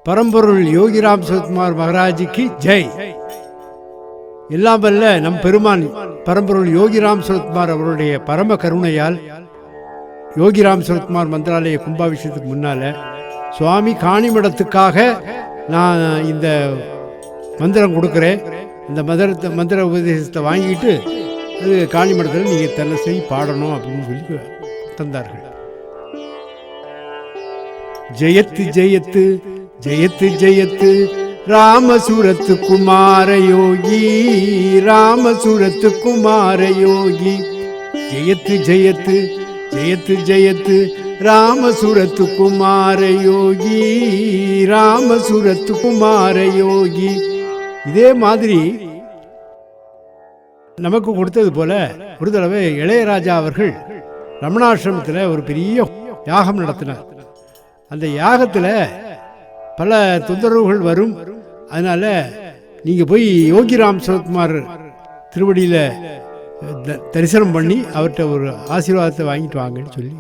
பரம்பொருள் யோகிராம் சுரத்குமார் மகாராஜுக்கு ஜெய். எல்லாம் வல்ல நம் பெருமான் பரம்பொருள் யோகிராம் சுரத்குமார் அவருடைய பரம கருணையால் யோகிராம் சுரத்குமார் மந்திராலய கும்பாபிஷேகத்துக்கு முன்னால சுவாமி காணிமடத்துக்காக நான் இந்த மந்திரம் கொடுக்குறேன். இந்த மந்திர உபதேசத்தை வாங்கிட்டு அது காணிமடத்தில் நீங்கள் தினசரி பாடணும் அப்படின்னு சொல்லி தந்தார்கள். ஜெயத்து ஜெயத்து ஜெயத்து ஜெயத்து ராமசூரத்து குமார யோகி, ராமசூரத்து குமார யோகி. ஜெயத்து ஜெயத்து ஜெயத்து ஜெயத்து ராமசூரத்து குமார யோகி, ராமசூரத்து குமார யோகி. இதே மாதிரி நமக்கு கொடுத்தது போல ஒரு தடவை இளையராஜா அவர்கள் ரமணாசிரமத்தில் ஒரு பெரிய யாகம் நடத்தினார். அந்த யாகத்தில் பல தொந்தரவுகள் வரும். அதனால நீங்கள் போய் யோகிராம் சுரத்குமார் திருவடியில் தரிசனம் பண்ணி அவர்கிட்ட ஒரு ஆசீர்வாதத்தை வாங்கிட்டு வாங்கன்னு சொல்லி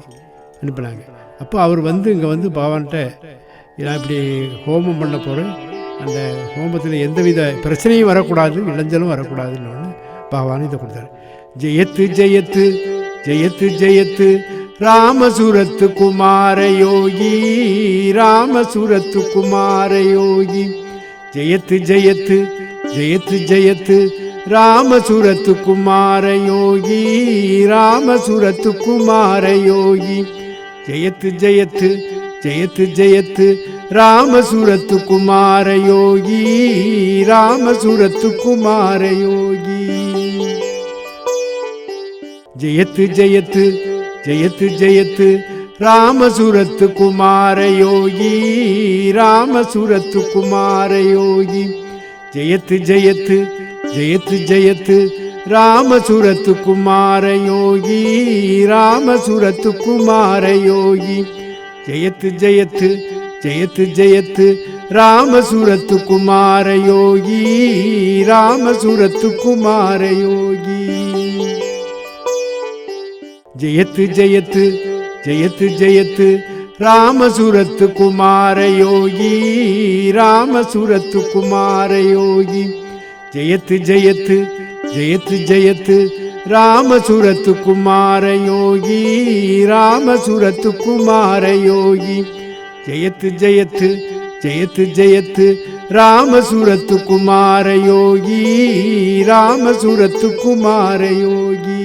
அனுப்பினாங்க. அப்போ அவர் இங்கே வந்து பகவான்கிட்ட நான் இப்படி ஹோமம் பண்ண போகிறேன், அந்த ஹோமத்தில் எந்தவித பிரச்சனையும் வரக்கூடாது, இளைஞலும் வரக்கூடாதுன்னு பகவான் இதை கொடுத்தாரு. ஜெயத்து ஜெயத்து ஜெயத்து ஜெயத்து ராமசூரத்து குமார யோகி, ராமசூரத்து குமார யோகி. ஜெயத்து ஜெயத்து ஜெயத்து ஜெயத்து ராமசூரத்து குமார யோகி, ராமசூரத்து குமார யோகி. ஜெயத்து ஜெயத்து ஜெயத்து ஜெயத்து ராமசூரத்து குமார யோகி, ராமசூரத்து குமார யோகி. ஜெயத்து ஜெயத்து ஜெயத்து ஜெயத்து ராமசூரத்து குமார யோகி, ராமசூரத்து குமார யோகி. ஜெயத்து ஜெயத்து ஜெயத்து ஜெயத்து ராமசூரத்து குமார யோகி, ராமசூரத்து குமார யோகி. ஜெயத்து ஜெயத்து ஜெயத்து ஜெயத்து ராமசூரத்து குமார யோகி, ராமசூரத்து குமார யோகி. ஜெயத்து ஜெயத்து ஜெயத்து ஜெயத்து ராமசூரத்து குமார யோகி, ராமசூரத்து குமார யோகி. ஜெயத்து ஜெயத்து ஜெயத்து ஜெயத்து ராமசூரத்து குமார யோகி, ராமசூரத்து குமார யோகி. ஜெயத்து ஜெயத்து ஜெயத்து ஜெயத்து ராமசூரத்து குமார யோகி, ராமசூரத்து குமார யோகி.